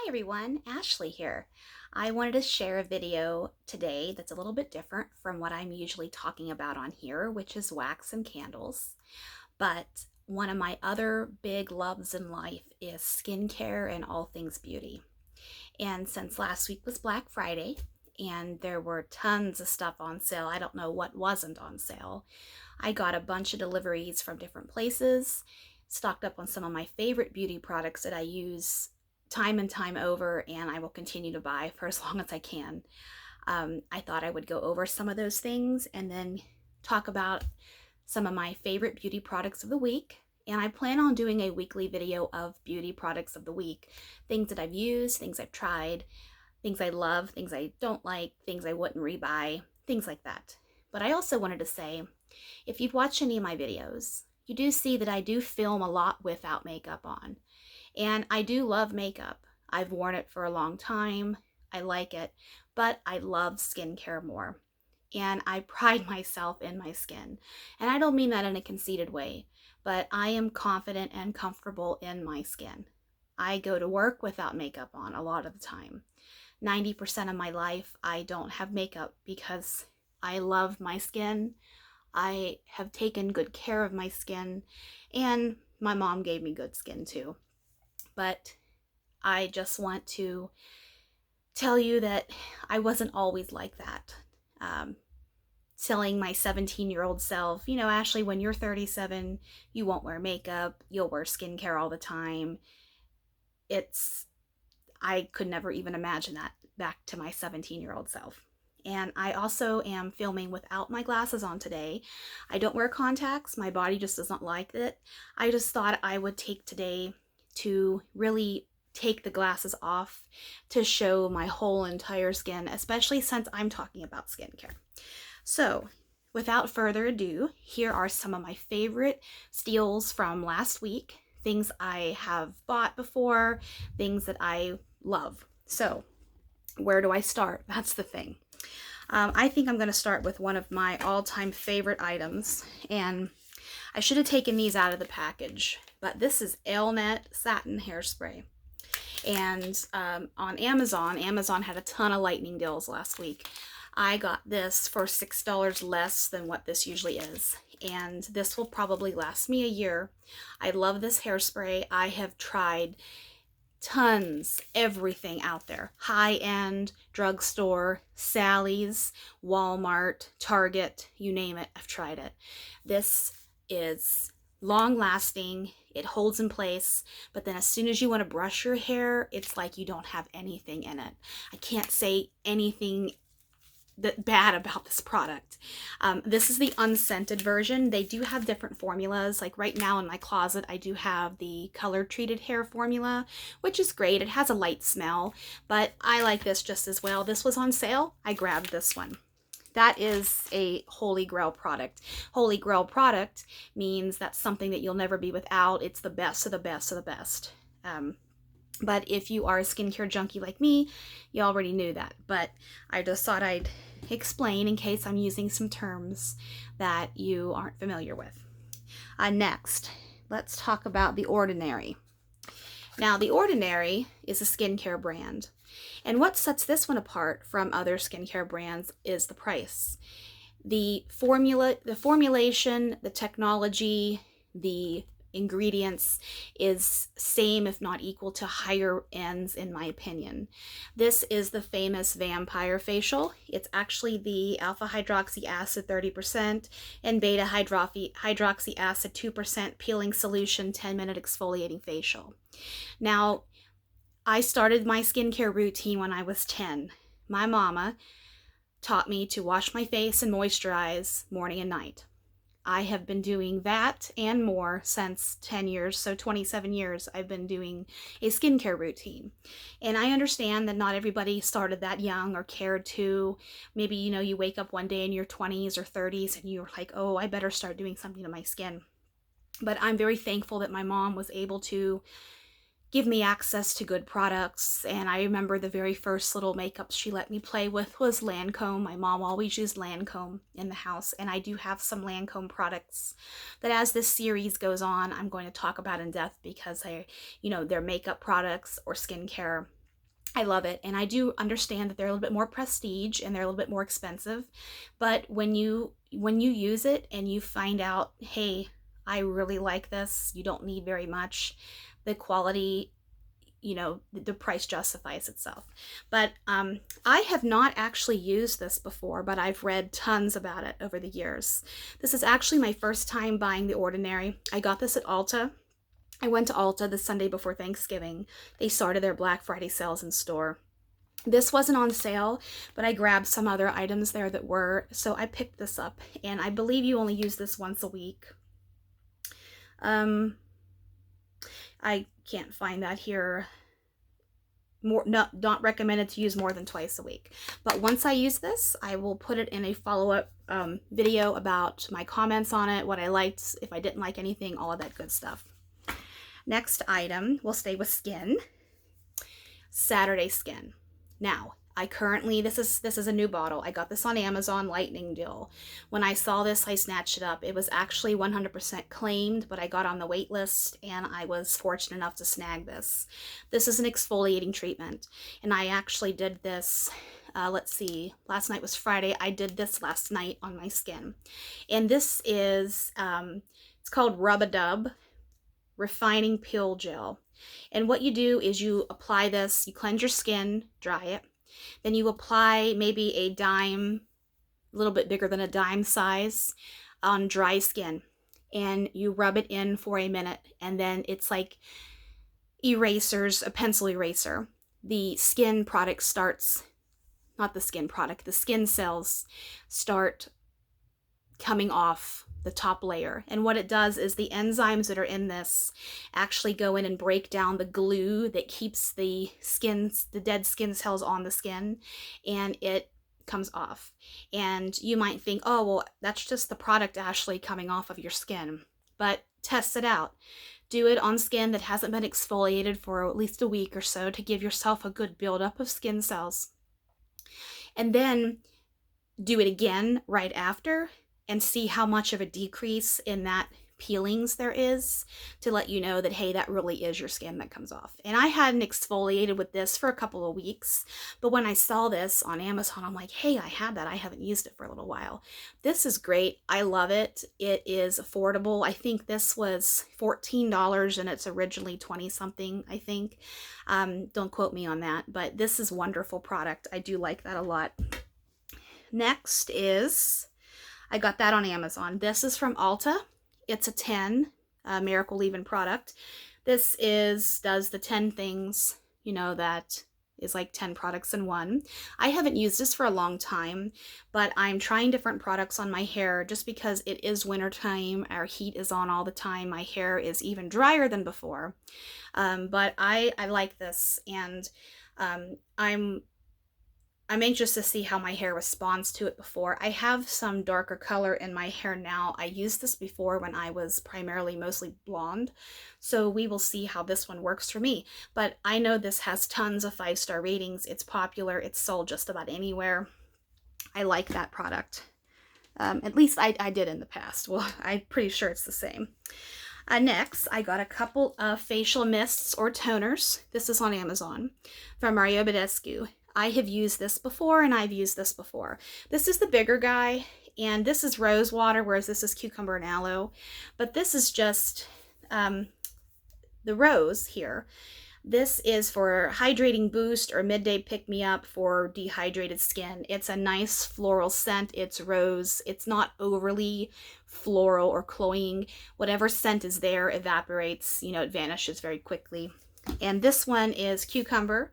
Hi everyone, Ashley here. I wanted to share a video today that's a little bit different from what I'm usually talking about on here, which is wax and candles. But one of my other big loves in life is skincare and all things beauty. And since last week was Black Friday and there were tons of stuff on sale, I don't know what wasn't on sale. I got a bunch of deliveries from different places, stocked up on some of my favorite beauty products that I use time and time over, and I will continue to buy for as long as I can. I thought I would go over some of those things and then talk about some of my favorite beauty products of the week. And I plan on doing a weekly video of beauty products of the week. Things that I've used, things I've tried, things I love, things I don't like, things I wouldn't rebuy, things like that. But I also wanted to say, if you've watched any of my videos, you do see that I do film a lot without makeup on. And I do love makeup. I've worn it for a long time. I like it, but I love skincare more. And I pride myself in my skin. And I don't mean that in a conceited way, but I am confident and comfortable in my skin. I go to work without makeup on a lot of the time. 90% of my life, I don't have makeup because I love my skin. I have taken good care of my skin, and my mom gave me good skin too. But I just want to tell you that I wasn't always like that. Telling my 17-year-old self, Ashley, when you're 37, you won't wear makeup, you'll wear skincare all the time. I could never even imagine that back to my 17-year-old self. And I also am filming without my glasses on today. I don't wear contacts. My body just doesn't like it. I just thought I would take today to really take the glasses off to show my whole entire skin, especially since I'm talking about skincare. So, without further ado, here are some of my favorite steals from last week. Things I have bought before, things that I love. So, where do I start? That's the thing. I think I'm going to start with one of my all-time favorite items, and I should have taken these out of the package, but this is Ailnet Satin Hairspray. And on Amazon had a ton of lightning deals last week. I got this for $6 less than what this usually is, and this will probably last me a year. I love this hairspray. I have tried tons, everything out there. High-end, drugstore, Sally's, Walmart, Target, you name it, I've tried it. This is long-lasting, it holds in place, but then as soon as you want to brush your hair, it's like you don't have anything in it. I can't say anything bad about this product. This is the unscented version. They do have different formulas. Like right now in my closet, I do have the color treated hair formula, which is great. It has a light smell, but I like this just as well. This was on sale. I grabbed this one. That is a holy grail product. Holy grail product means that's something that you'll never be without. It's the best of the best of the best. But if you are a skincare junkie like me, you already knew that. But I just thought I'd explain in case I'm using some terms that you aren't familiar with. Next, let's talk about The Ordinary. Now, The Ordinary is a skincare brand. And what sets this one apart from other skincare brands is the price. The formulation, the technology, the ingredients is same if not equal to higher ends in my opinion. This is the famous vampire facial. It's actually the alpha hydroxy acid 30% and beta hydroxy acid 2% peeling solution 10-minute exfoliating facial. Now, I started my skincare routine when I was 10. My mama taught me to wash my face and moisturize morning and night. I have been doing that and more since 10 years, so 27 years I've been doing a skincare routine. And I understand that not everybody started that young or cared to. Maybe, you wake up one day in your 20s or 30s and you're like, oh, I better start doing something to my skin. But I'm very thankful that my mom was able to give me access to good products. And I remember the very first little makeup she let me play with was Lancome. My mom always used Lancome in the house, and I do have some Lancome products that as this series goes on, I'm going to talk about in depth because they're makeup products or skincare I love it, and I do understand that they're a little bit more prestige and they're a little bit more expensive, but when you use it and you find out, hey, I really like this, you don't need very much, the quality, the price justifies itself. But I have not actually used this before, but I've read tons about it over the years. This is actually my first time buying The Ordinary. I got this at Ulta. I went to Ulta the Sunday before Thanksgiving. They started their Black Friday sales in store. This wasn't on sale, but I grabbed some other items there that were, so I picked this up, and I believe you only use this once a week. I can't find that here. Not recommended to use more than twice a week. But once I use this, I will put it in a follow-up video about my comments on it, what I liked, if I didn't like anything, all of that good stuff. Next item, we'll stay with skin. Saturday Skin. Now, this is a new bottle. I got this on Amazon Lightning Deal. When I saw this, I snatched it up. It was actually 100% claimed, but I got on the wait list and I was fortunate enough to snag this. This is an exfoliating treatment, and I actually did this, let's see, last night was Friday. I did this last night on my skin. And this is, it's called Rub-a-Dub Refining Peel Gel. And what you do is you apply this, you cleanse your skin, dry it, then you apply maybe a dime, a little bit bigger than a dime size, on dry skin, and you rub it in for a minute, and then it's like erasers, a pencil eraser. The skin product starts, not the skin product, the skin cells start coming off the top layer. And what it does is the enzymes that are in this actually go in and break down the glue that keeps the dead skin cells on the skin, and it comes off. And you might think, oh, well, that's just the product, Ashley, coming off of your skin. But test it out. Do it on skin that hasn't been exfoliated for at least a week or so to give yourself a good buildup of skin cells. And then do it again right after, and see how much of a decrease in that peelings there is, to let you know that, hey, that really is your skin that comes off. And I hadn't exfoliated with this for a couple of weeks, but when I saw this on Amazon, I'm like, hey, I had that. I haven't used it for a little while. This is great. I love it. It is affordable. I think this was $14 and it's originally 20 something, I think. Don't quote me on that, but this is a wonderful product. I do like that a lot. Next is, I got that on Amazon. This is from Ulta. It's a 10 Miracle Leave-In product. This does the 10 things, that is like 10 products in one. I haven't used this for a long time, but I'm trying different products on my hair just because it is wintertime. Our heat is on all the time. My hair is even drier than before. But I like this, and I'm anxious to see how my hair responds to it before. I have some darker color in my hair now. I used this before when I was mostly blonde. So we will see how this one works for me. But I know this has tons of 5-star ratings. It's popular. It's sold just about anywhere. I like that product. At least I did in the past. Well, I'm pretty sure it's the same. Next, I got a couple of facial mists or toners. This is on Amazon from Mario Badescu. I have used this before, and I've used this before. This is the bigger guy, and this is rose water, whereas this is cucumber and aloe. But this is just the rose here. This is for hydrating boost or midday pick-me-up for dehydrated skin. It's a nice floral scent. It's rose. It's not overly floral or cloying. Whatever scent is there evaporates. It vanishes very quickly. And this one is cucumber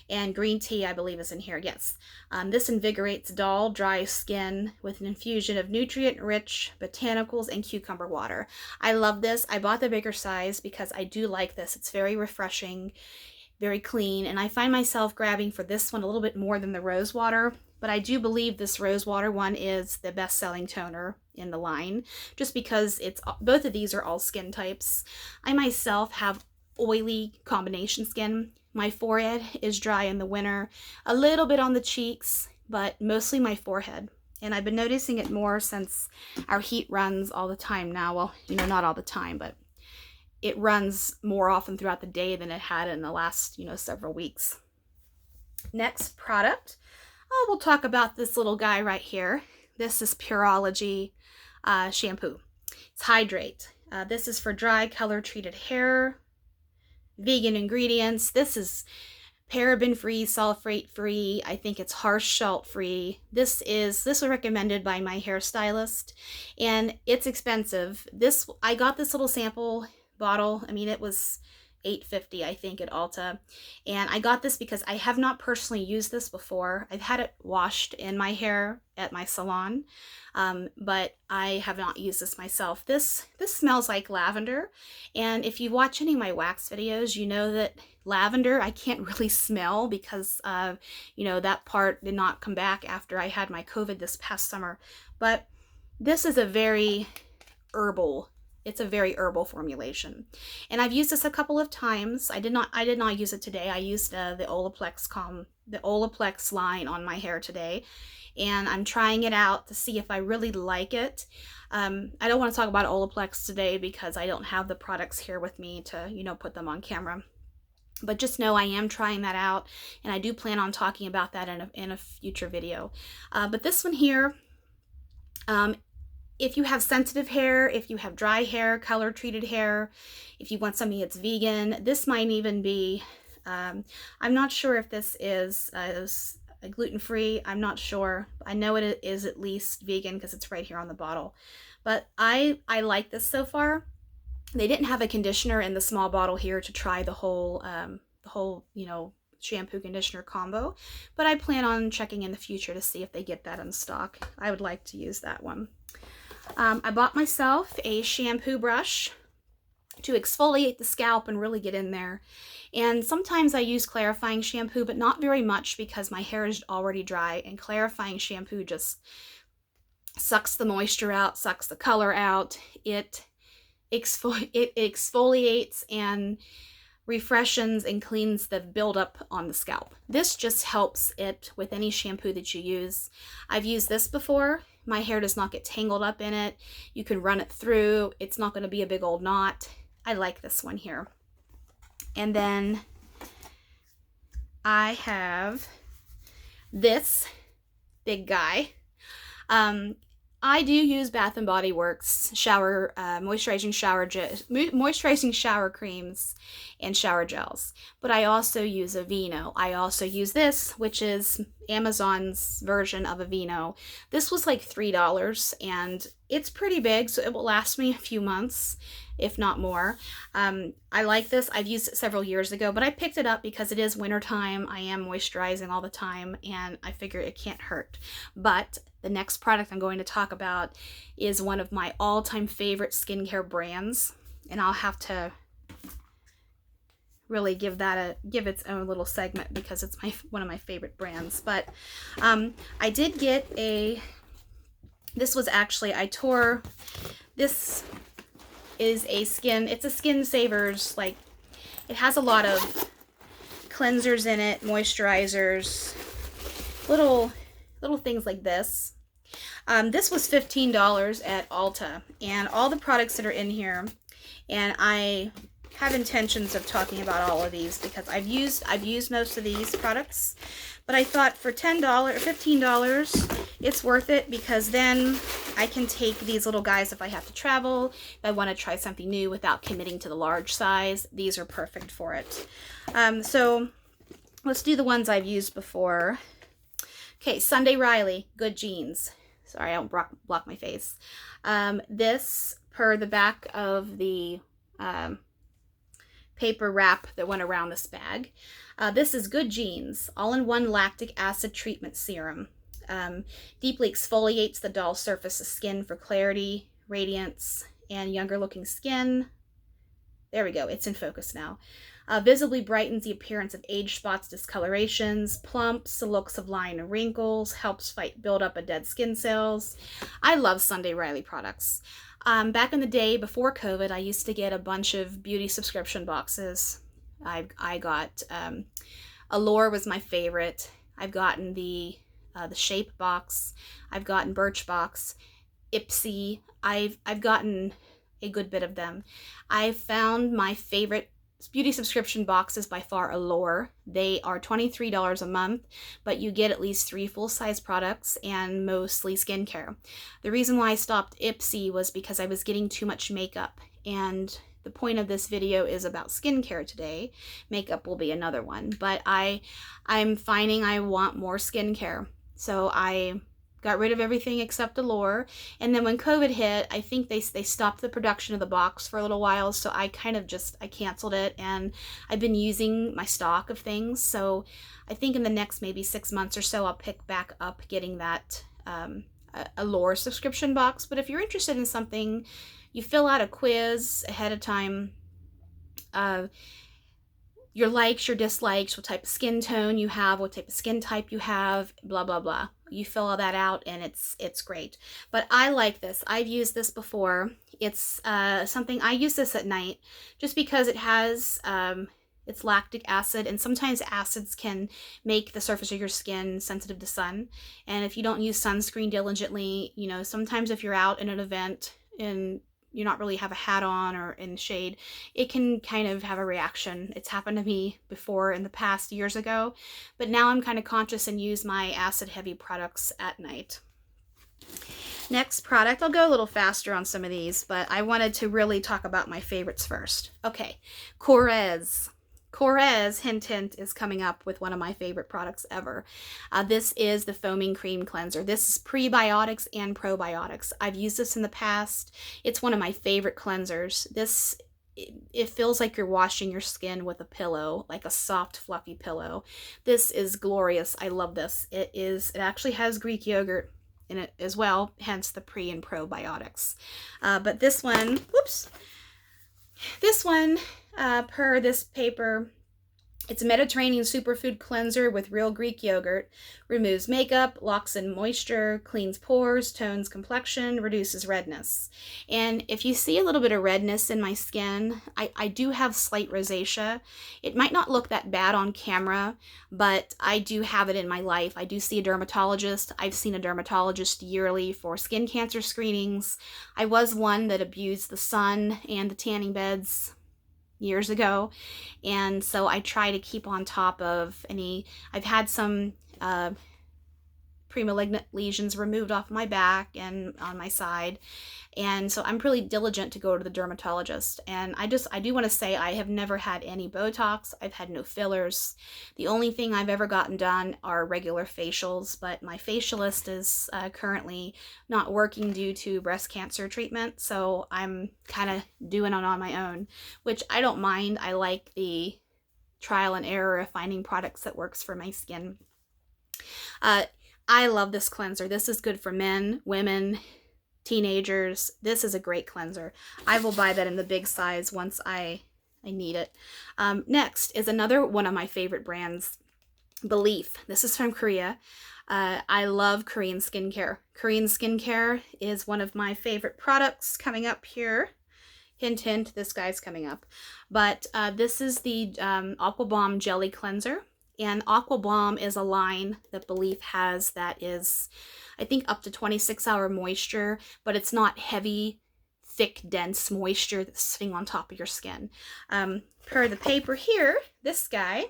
and green tea, I believe, is in here. Yes. This invigorates dull, dry skin with an infusion of nutrient-rich botanicals and cucumber water. I love this. I bought the bigger size because I do like this. It's very refreshing, very clean, and I find myself grabbing for this one a little bit more than the rose water, but I do believe this rose water one is the best-selling toner in the line, just because both of these are all skin types. I myself have oily combination skin. My forehead is dry in the winter, a little bit on the cheeks, but mostly my forehead. And I've been noticing it more since our heat runs all the time now. Well, not all the time, but it runs more often throughout the day than it had in the last, several weeks. Next product, we'll talk about this little guy right here. This is Pureology shampoo. It's Hydrate. This is for dry, color-treated hair. Vegan ingredients. This is paraben-free, sulfate-free. I think it's harsh salt-free. This was recommended by my hairstylist, and it's expensive. I got this little sample bottle. I mean, it was $8.50, I think, at Ulta. And I got this because I have not personally used this before. I've had it washed in my hair at my salon, but I have not used this myself. This smells like lavender, and if you watch any of my wax videos, you know that lavender I can't really smell because that part did not come back after I had my COVID this past summer. But this is a very herbal formulation, and I've used this a couple of times. I did not use it today. I used the Olaplex line on my hair today, and I'm trying it out to see if I really like it. I don't want to talk about Olaplex today because I don't have the products here with me to put them on camera. But just know I am trying that out, and I do plan on talking about that in a future video. But this one here, if you have sensitive hair, if you have dry hair, color-treated hair, if you want something that's vegan, this might even be, I'm not sure if this is gluten-free. I'm not sure. I know it is at least vegan because it's right here on the bottle. But I like this so far. They didn't have a conditioner in the small bottle here to try the whole shampoo conditioner combo, but I plan on checking in the future to see if they get that in stock. I would like to use that one. I bought myself a shampoo brush to exfoliate the scalp and really get in there. And sometimes I use clarifying shampoo, but not very much because my hair is already dry, and clarifying shampoo just sucks the moisture out, sucks the color out. It exfoliates and refreshes and cleans the buildup on the scalp. This just helps it with any shampoo that you use. I've used this before. My hair does not get tangled up in it. You can run it through. It's not going to be a big old knot. I like this one here. And then I have this big guy. I do use Bath & Body Works moisturizing shower creams and shower gels, but I also use Aveeno. I also use this, which is Amazon's version of Aveeno. This was like $3, and it's pretty big, so it will last me a few months, if not more. I like this. I've used it several years ago, but I picked it up because it is wintertime. I am moisturizing all the time, and I figure it can't hurt. But the next product I'm going to talk about is one of my all-time favorite skincare brands, and I'll have to really give its own little segment because it's one of my favorite brands. But I did get this is it's a Skin Savers, like, it has a lot of cleansers in it, moisturizers, little things like this. This was $15 at Ulta, and all the products that are in here, and I have intentions of talking about all of these because I've used most of these products, but I thought for $10 or $15 it's worth it, because then I can take these little guys if I have to travel, if I want to try something new without committing to the large size. These are perfect for it. So let's do the ones I've used before. Okay, Sunday Riley, Good Genes. Sorry, I don't block my face. This, per the back of the paper wrap that went around this bag. This is Good Genes, all-in-one lactic acid treatment serum. Deeply exfoliates the dull surface of skin for clarity, radiance, and younger looking skin. There we go, it's in focus now. Visibly brightens the appearance of age spots, discolorations, plumps the looks of line and wrinkles, helps fight buildup of dead skin cells. I love Sunday Riley products. Back in the day before COVID, I used to get a bunch of beauty subscription boxes. I got Allure was my favorite. I've gotten the Shape box. I've gotten Birchbox, Ipsy. I've gotten a good bit of them. I found my favorite beauty subscription box is by far a lure. They are $23 a month, but you get at least 3 full-size products and mostly skincare. The reason why I stopped Ipsy was because I was getting too much makeup, and the point of this video is about skincare today. Makeup will be another one, but I'm finding I want more skincare. So I got rid of everything except Allure. And then when COVID hit, I think they stopped the production of the box for a little while, so I kind of I canceled it, and I've been using my stock of things. So I think in the next maybe 6 months or so, I'll pick back up getting that Allure subscription box. But if you're interested in something, you fill out a quiz ahead of time, your likes, your dislikes, what type of skin tone you have, what type of skin type you have, blah, blah, blah. You fill all that out, and it's great. But I like this. I've used this before. It's something, I use this at night just because it has, it's lactic acid, and sometimes acids can make the surface of your skin sensitive to sun. And if you don't use sunscreen diligently, you know, sometimes if you're out in an event and you not really have a hat on or in the shade, it can kind of have a reaction. It's happened to me before in the past years ago, but now I'm kind of conscious and use my acid heavy products at night. Next product, I'll go a little faster on some of these, but I wanted to really talk about my favorites first. Okay, Korres. Korres, hint hint, is coming up with one of my favorite products ever. This is the foaming cream cleanser. This is prebiotics and probiotics. I've used this in the past. It's one of my favorite cleansers. This, it feels like you're washing your skin with a pillow, like a soft fluffy pillow. This is glorious. I love this. It actually has Greek yogurt in it as well, hence the pre and probiotics. But this one, whoops, this one, per this paper, it's a Mediterranean superfood cleanser with real Greek yogurt, removes makeup, locks in moisture, cleans pores, tones complexion, reduces redness. And if you see a little bit of redness in my skin, I do have slight rosacea. It might not look that bad on camera, but I do have it in my life. I do see a dermatologist. I've seen a dermatologist yearly for skin cancer screenings. I was one that abused the sun and the tanning beds years ago, and so I try to keep on top of any. I've had some pre-malignant lesions removed off my back and on my side, and so I'm pretty diligent to go to the dermatologist. And I do want to say I have never had any Botox. I've had no fillers. The only thing I've ever gotten done are regular facials, but my facialist is currently not working due to breast cancer treatment, so I'm kind of doing it on my own, which I don't mind. I like the trial and error of finding products that works for my skin. I love this cleanser. This is good for men, women, teenagers. This is a great cleanser. I will buy that in the big size once I need it. Next is another one of my favorite brands, Belief. This is from Korea. I love Korean skincare. Korean skincare is one of my favorite products coming up here. Hint, hint, this guy's coming up. But this is the Aqua Bomb Jelly Cleanser. And Aqua Bomb is a line that Belief has that is, I think, up to 26-hour moisture, but it's not heavy, thick, dense moisture that's sitting on top of your skin. Per the paper here, this guy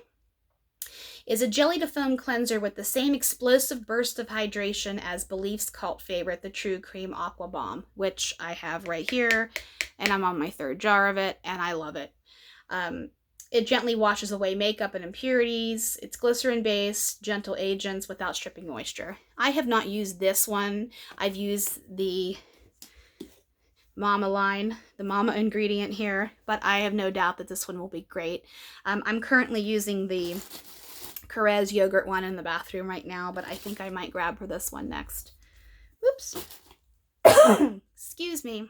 is a jelly to foam cleanser with the same explosive burst of hydration as Belief's cult favorite, the True Cream Aqua Bomb, which I have right here, and I'm on my 3rd jar of it, and I love it. It gently washes away makeup and impurities. It's glycerin-based, gentle agents without stripping moisture. I have not used this one. I've used the Mama line, the Mama ingredient here, but I have no doubt that this one will be great. I'm currently using the Korres yogurt one in the bathroom right now, but I think I might grab her this one next. Whoops. Excuse me.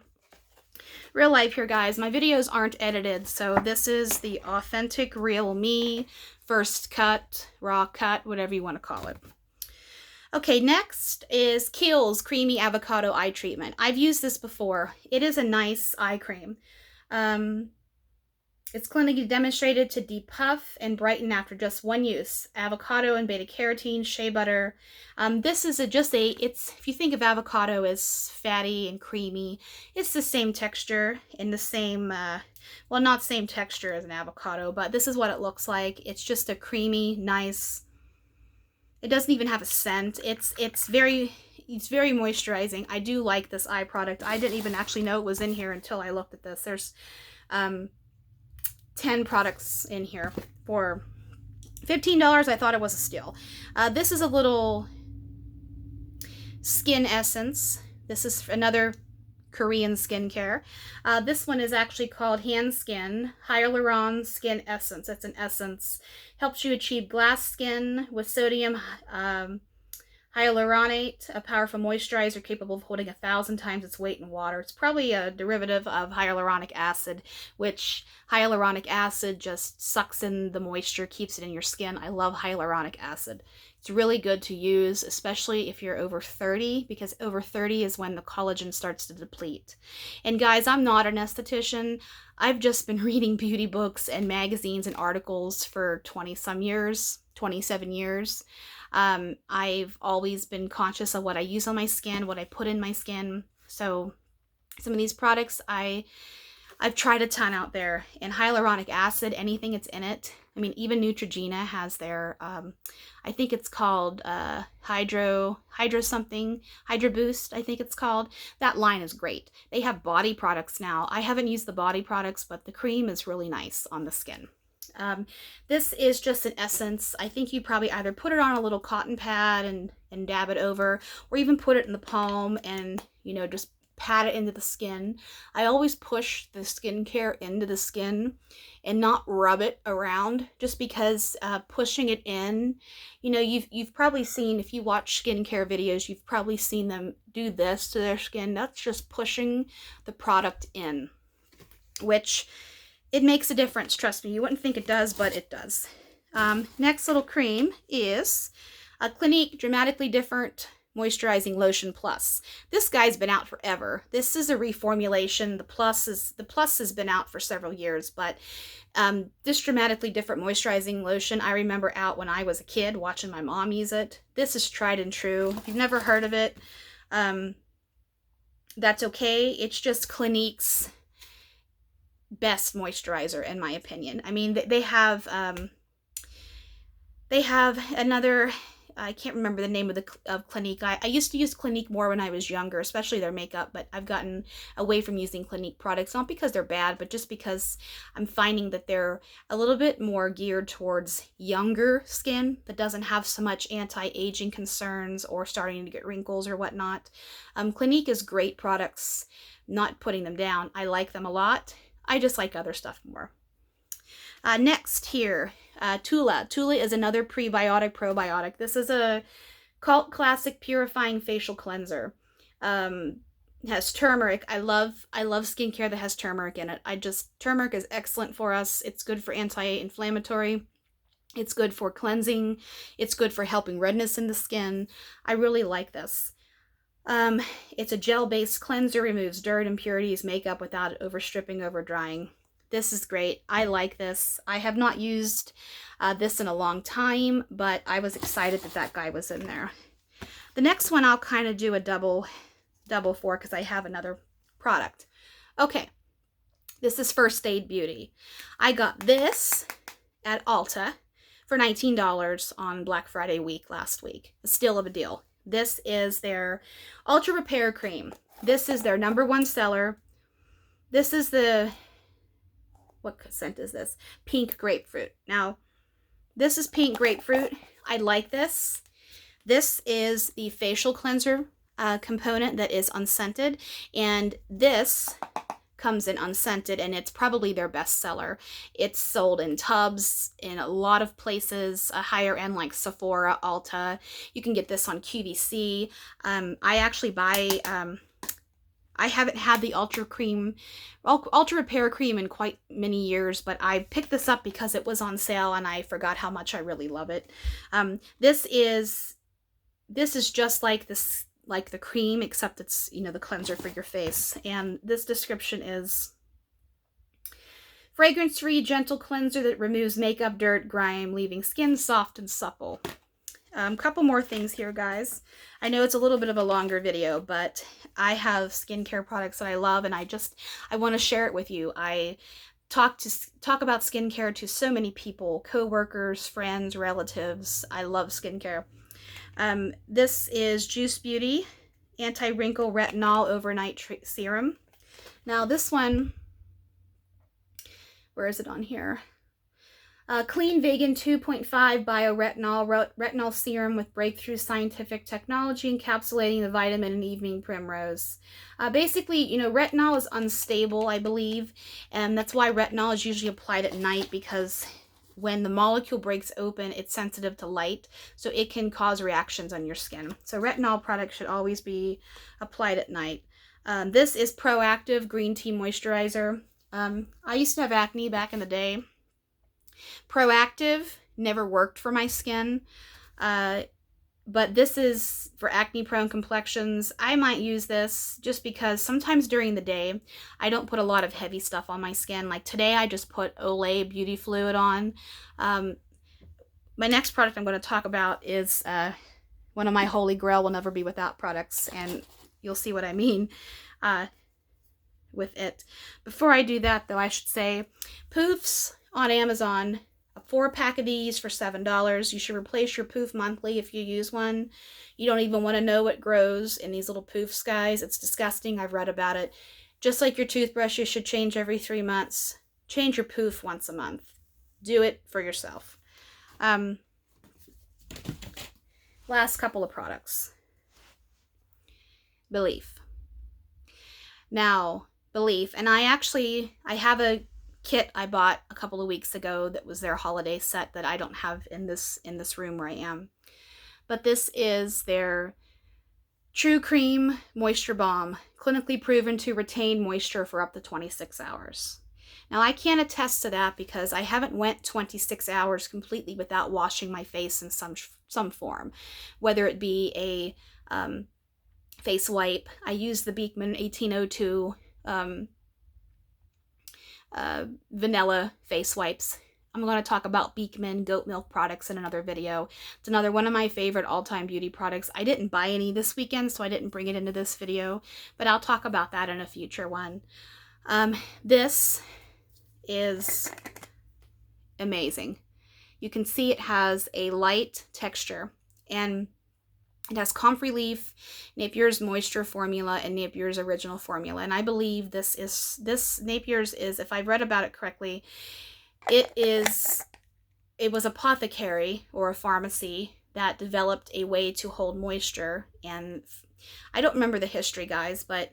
Real life here, guys. My videos aren't edited, so this is the authentic real me, first cut, raw cut, whatever you want to call it. Okay, next is Kiehl's Creamy Avocado Eye Treatment. I've used this before. It is a nice eye cream. It's clinically demonstrated to depuff and brighten after just one use. Avocado and beta-carotene, shea butter. This is if you think of avocado as fatty and creamy, it's the same texture and the same well, not same texture as an avocado, but this is what it looks like. It's just a creamy, nice, it doesn't even have a scent. It's very moisturizing. I do like this eye product. I didn't even actually know it was in here until I looked at this. There's 10 products in here for $15. I thought it was a steal. This is a little skin essence. This is another Korean skincare. This one is actually called Hand Skin Hyaluron Skin Essence. It's an essence. Helps you achieve glass skin with sodium hyaluronate, a powerful moisturizer capable of holding 1,000 times its weight in water. It's probably a derivative of hyaluronic acid, which hyaluronic acid just sucks in the moisture, keeps it in your skin. I love hyaluronic acid. It's really good to use, especially if you're over 30, because over 30 is when the collagen starts to deplete. And guys, I'm not an esthetician. I've just been reading beauty books and magazines and articles for 20-some years, 27 years. I've always been conscious of what I use on my skin, what I put in my skin. So some of these products I've tried a ton out there. And hyaluronic acid, anything that's in it. I mean, even Neutrogena has their, I think it's called Hydro Boost, I think it's called. That line is great. They have body products now. I haven't used the body products, but the cream is really nice on the skin. This is just an essence. I think you probably either put it on a little cotton pad and dab it over, or even put it in the palm and, you know, just pat it into the skin. I always push the skincare into the skin and not rub it around, just because pushing it in, you know, you've probably seen, if you watch skincare videos, you've probably seen them do this to their skin. That's just pushing the product in, which it makes a difference. Trust me, you wouldn't think it does, but it does. Next little cream is a Clinique Dramatically Different Moisturizing Lotion Plus. This guy's been out forever. This is a reformulation. The Plus has been out for several years, but this Dramatically Different Moisturizing Lotion, I remember out when I was a kid watching my mom use it. This is tried and true. If you've never heard of it, that's okay. It's just Clinique's best moisturizer, in my opinion. I mean, they have another, I can't remember the name of Clinique. I used to use Clinique more when I was younger, especially their makeup, but I've gotten away from using Clinique products, not because they're bad, but just because I'm finding that they're a little bit more geared towards younger skin that doesn't have so much anti-aging concerns or starting to get wrinkles or whatnot. Clinique is great products, not putting them down. I like them a lot. I just like other stuff more. Next here, Tula. Tula is another prebiotic probiotic. This is a cult classic purifying facial cleanser. It has turmeric. I love skincare that has turmeric in it. Turmeric is excellent for us. It's good for anti-inflammatory. It's good for cleansing. It's good for helping redness in the skin. I really like this. It's a gel-based cleanser, removes dirt, impurities, makeup without it overstripping, over drying. This is great. I like this. I have not used this in a long time, but I was excited that guy was in there. The next one I'll kind of do a double for, because I have another product. Okay, this is First Aid Beauty. I got this at Ulta for $19 on Black Friday week last week. Still of a deal. This is their Ultra Repair Cream. This is their #1 seller. This is what scent is this? Pink Grapefruit. Now, this is Pink Grapefruit. I like this. This is the facial cleanser component that is unscented, and this comes in unscented, and it's probably their best seller. It's sold in tubs in a lot of places, a higher end like Sephora, Ulta. You can get this on QVC. I actually buy, I haven't had the Ultra Repair Cream in quite many years, but I picked this up because it was on sale and I forgot how much I really love it. This is just like this, like the cream, except it's, you know, the cleanser for your face. And this description is: fragrance-free gentle cleanser that removes makeup, dirt, grime, leaving skin soft and supple. Couple more things here, guys. I know it's a little bit of a longer video, but I have skincare products that I love, and I want to share it with you. talk about skincare to so many people, coworkers, friends, relatives. I love skincare. This is Juice Beauty Anti-Wrinkle Retinol Overnight Serum. Now this one, where is it on here? Clean Vegan 2.5 Bio Retinol Serum with breakthrough scientific technology encapsulating the vitamin and evening primrose. Basically, you know, retinol is unstable, I believe, and that's why retinol is usually applied at night, because when the molecule breaks open, it's sensitive to light, so it can cause reactions on your skin. So retinol products should always be applied at night. This is Proactive Green Tea Moisturizer. I used to have acne back in the day. Proactive never worked for my skin, but this is for acne prone complexions. I might use this just because sometimes during the day I don't put a lot of heavy stuff on my skin. Like today I just put Olay Beauty Fluid on. My next product I'm going to talk about is one of my holy grail will never be without products, and you'll see what I mean with it. Before I do that though, I should say Poofs on Amazon, a 4-pack of these for $7. You should replace your Poof monthly if you use one. You don't even want to know what grows in these little Poofs, guys. It's disgusting. I've read about it. Just like your toothbrush you should change every 3 months, change your Poof once a month. Do it for yourself. Last couple of products. Belief. Now, Belief, and I have a kit I bought a couple of weeks ago that was their holiday set that I don't have in this room where I am. But this is their True Cream Moisture Balm, clinically proven to retain moisture for up to 26 hours. Now I can't attest to that because I haven't went 26 hours completely without washing my face in some form, whether it be a face wipe. I use the Beekman 1802 vanilla face wipes. I'm going to talk about Beekman goat milk products in another video. It's another one of my favorite all-time beauty products. I didn't buy any this weekend, so I didn't bring it into this video, but I'll talk about that in a future one. This is amazing. You can see it has a light texture, and it has comfrey leaf, Napier's moisture formula, and Napier's original formula. And I believe this Napier's is, if I've read about it correctly, it was apothecary or a pharmacy that developed a way to hold moisture. And I don't remember the history, guys, but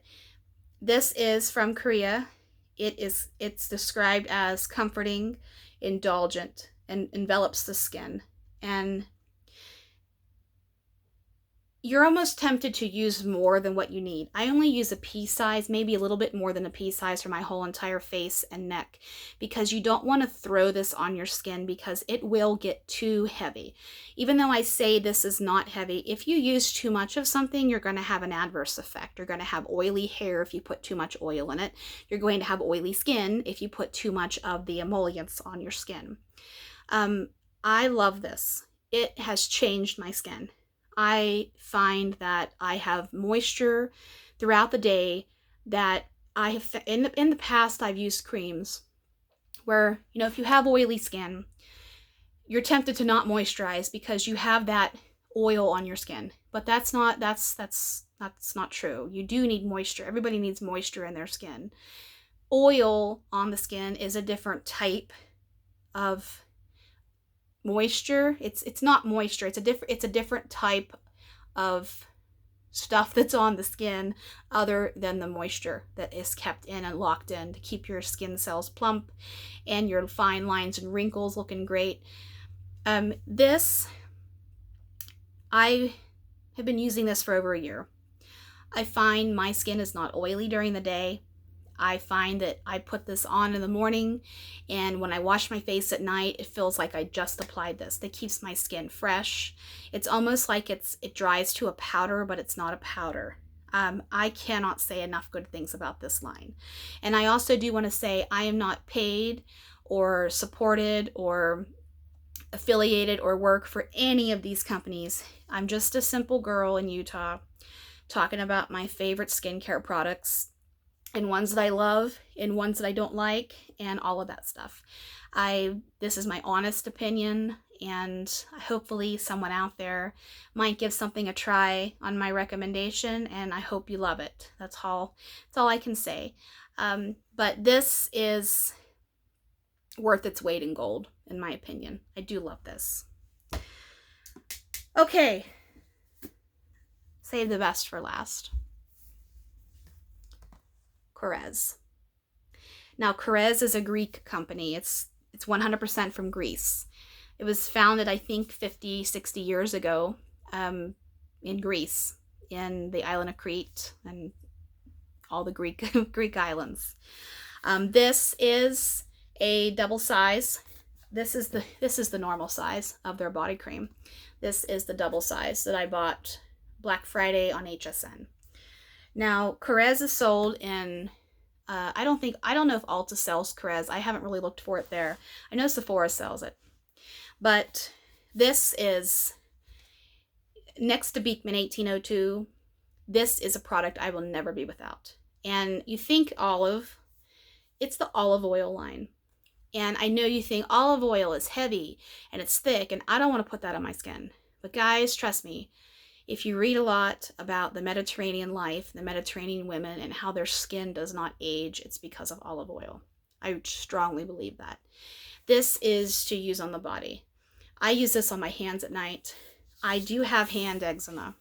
this is from Korea. It's described as comforting, indulgent, and envelops the skin. And you're almost tempted to use more than what you need. I only use a pea size, maybe a little bit more than a pea size for my whole entire face and neck, because you don't want to throw this on your skin because it will get too heavy. Even though I say this is not heavy, if you use too much of something, you're going to have an adverse effect. You're going to have oily hair if you put too much oil in it. You're going to have oily skin if you put too much of the emollients on your skin. I love this. It has changed my skin. I find that I have moisture throughout the day that I have, in the past I've used creams where, you know, if you have oily skin, you're tempted to not moisturize because you have that oil on your skin. But that's not true. You do need moisture. Everybody needs moisture in their skin. Oil on the skin is a different type of moisture. It's not moisture. It's a different type of stuff that's on the skin other than the moisture that is kept in and locked in to keep your skin cells plump and your fine lines and wrinkles looking great. This, I have been using this for over a year. I find my skin is not oily during the day. I find that I put this on in the morning, and when I wash my face at night, it feels like I just applied this. That keeps my skin fresh. It's almost like it dries to a powder, but it's not a powder. I cannot say enough good things about this line. And I also do want to say I am not paid or supported or affiliated or work for any of these companies. I'm just a simple girl in Utah talking about my favorite skincare products. and ones that I love and ones that I don't like, and all of that stuff. This is my honest opinion, and hopefully someone out there might give something a try on my recommendation, and I hope you love it. That's all I can say. But this is worth its weight in gold, in my opinion. I do love this. Okay, save the best for last. Korres. Now, Korres is a Greek company. It's 100% from Greece. It was founded, I think, 50, 60 years ago in Greece, in the island of Crete and all the Greek islands. This is a double size. This is the normal size of their body cream. This is the double size that I bought Black Friday on HSN. Now, Korres is sold in, I don't know if Ulta sells Korres. I haven't really looked for it there. I know Sephora sells it. But this is, next to Beekman 1802, this is a product I will never be without. And you think olive, it's the olive oil line. And I know you think olive oil is heavy and it's thick, and I don't want to put that on my skin. But guys, trust me, if you read a lot about the Mediterranean life, the Mediterranean women, and how their skin does not age, it's because of olive oil. I strongly believe that. This is to use on the body. I use this on my hands at night. I do have hand eczema,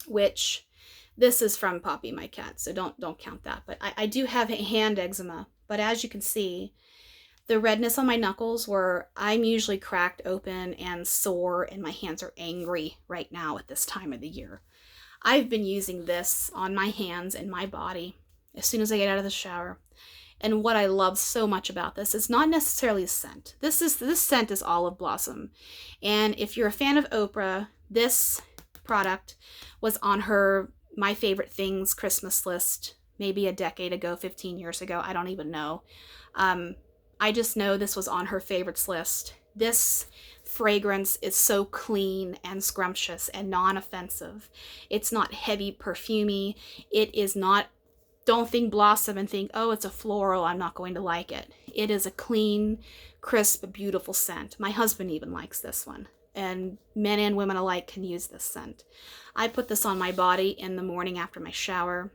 which this is from Poppy, my cat, so don't count that. But I do have hand eczema. But as you can see, the redness on my knuckles, where I'm usually cracked open and sore and my hands are angry right now at this time of the year. I've been using this on my hands and my body as soon as I get out of the shower. And what I love so much about this is not necessarily a scent. This scent is olive blossom. And if you're a fan of Oprah, this product was on her My Favorite Things Christmas list maybe a decade ago, 15 years ago. I don't even know. I just know this was on her favorites list. This fragrance is so clean and scrumptious and non-offensive. It's not heavy perfumey. It is not, don't think blossom and think, oh, it's a floral, I'm not going to like it. It is a clean, crisp, beautiful scent. My husband even likes this one. And men and women alike can use this scent. I put this on my body in the morning after my shower,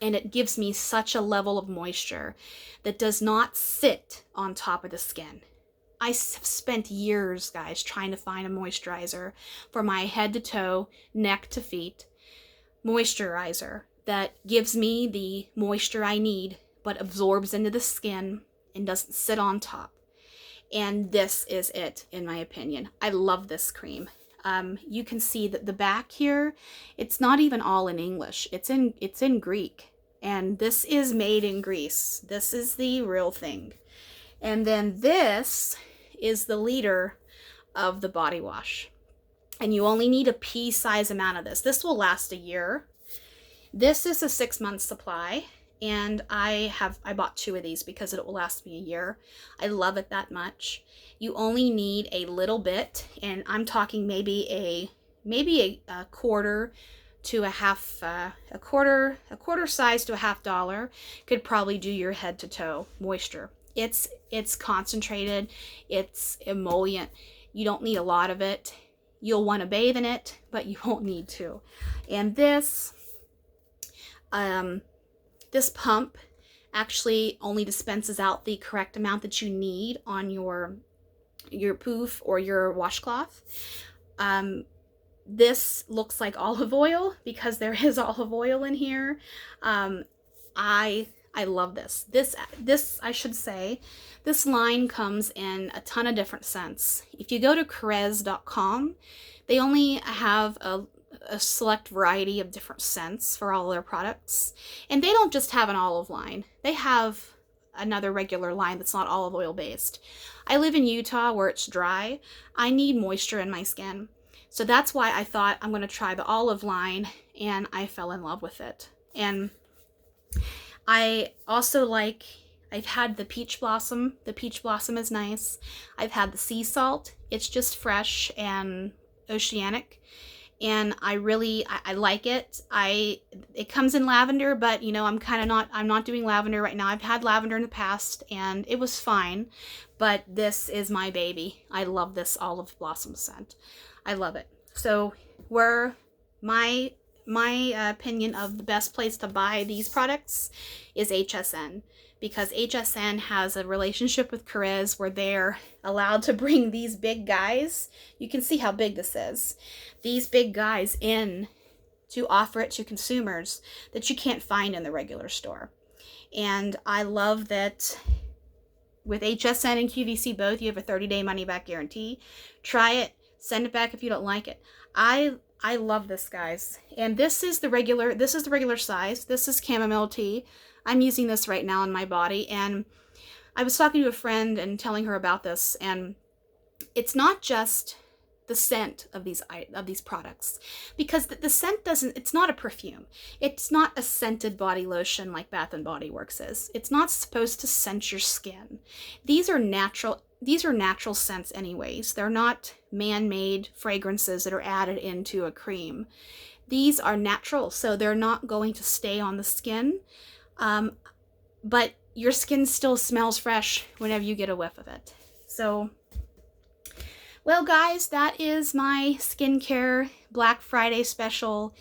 and it gives me such a level of moisture that does not sit on top of the skin. I have spent years, guys, trying to find a moisturizer for my head to toe, neck to feet, moisturizer that gives me the moisture I need but absorbs into the skin and doesn't sit on top. And this is it, in my opinion. I love this cream. You can see that the back here, it's not even all in English. It's in Greek. And this is made in Greece. This is the real thing. And then this is the liter of the body wash. And you only need a pea-size amount of this. This will last a year. This is a 6-month supply. And I bought 2 of these because it will last me a year. I love it that much. You only need a little bit, and I'm talking maybe a quarter to a half, a quarter size to a $1/2 could probably do your head to toe moisture. It's concentrated, it's emollient. You don't need a lot of it. You'll want to bathe in it, but you won't need to. And this pump actually only dispenses out the correct amount that you need on your poof or your washcloth. This looks like olive oil because there is olive oil in here. I love this. This I should say, this line comes in a ton of different scents. If you go to Korres.com, they only have a select variety of different scents for all their products. And they don't just have an olive line. They have another regular line that's not olive oil based. I live in Utah where it's dry. I need moisture in my skin. So that's why I thought I'm going to try the olive line, and I fell in love with it. And I also like, I've had the peach blossom. The peach blossom is nice. I've had the sea salt. It's just fresh and oceanic. and I really I like it. It comes in lavender, but you know, I'm not doing lavender right now. I've had lavender in the past and it was fine, but this is my baby. I love this olive blossom scent. I love it. So where my opinion of the best place to buy these products is HSN, because HSN has a relationship with Korres where they're allowed to bring these big guys. You can see how big this is. These big guys in to offer it to consumers that you can't find in the regular store. And I love that with HSN and QVC both, you have a 30-day money-back guarantee. Try it, send it back if you don't like it. I love this, guys. And this is the regular size. This is chamomile tea. I'm using this right now in my body, and I was talking to a friend and telling her about this, and it's not just the scent of these products, because the scent it's not a perfume. It's not a scented body lotion like Bath and Body Works is. It's not supposed to scent your skin. These are natural scents anyways. They're not man-made fragrances that are added into a cream. These are natural, so they're not going to stay on the skin, but your skin still smells fresh whenever you get a whiff of it. So, well, guys, that is my skincare Black Friday special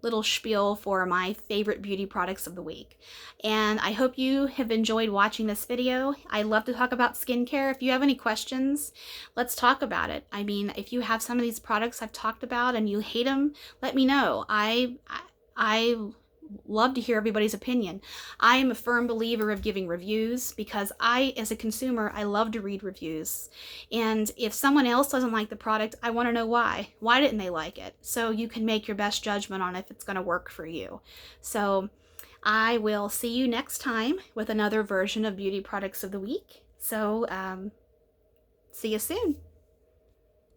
little spiel for my favorite beauty products of the week. And I hope you have enjoyed watching this video. I love to talk about skincare. If you have any questions, let's talk about it. I mean, if you have some of these products I've talked about and you hate them, let me know. I love to hear everybody's opinion. I am a firm believer of giving reviews because as a consumer, I love to read reviews. And if someone else doesn't like the product, I want to know why. Why didn't they like it? So you can make your best judgment on if it's going to work for you. So I will see you next time with another version of Beauty Products of the Week. So see you soon.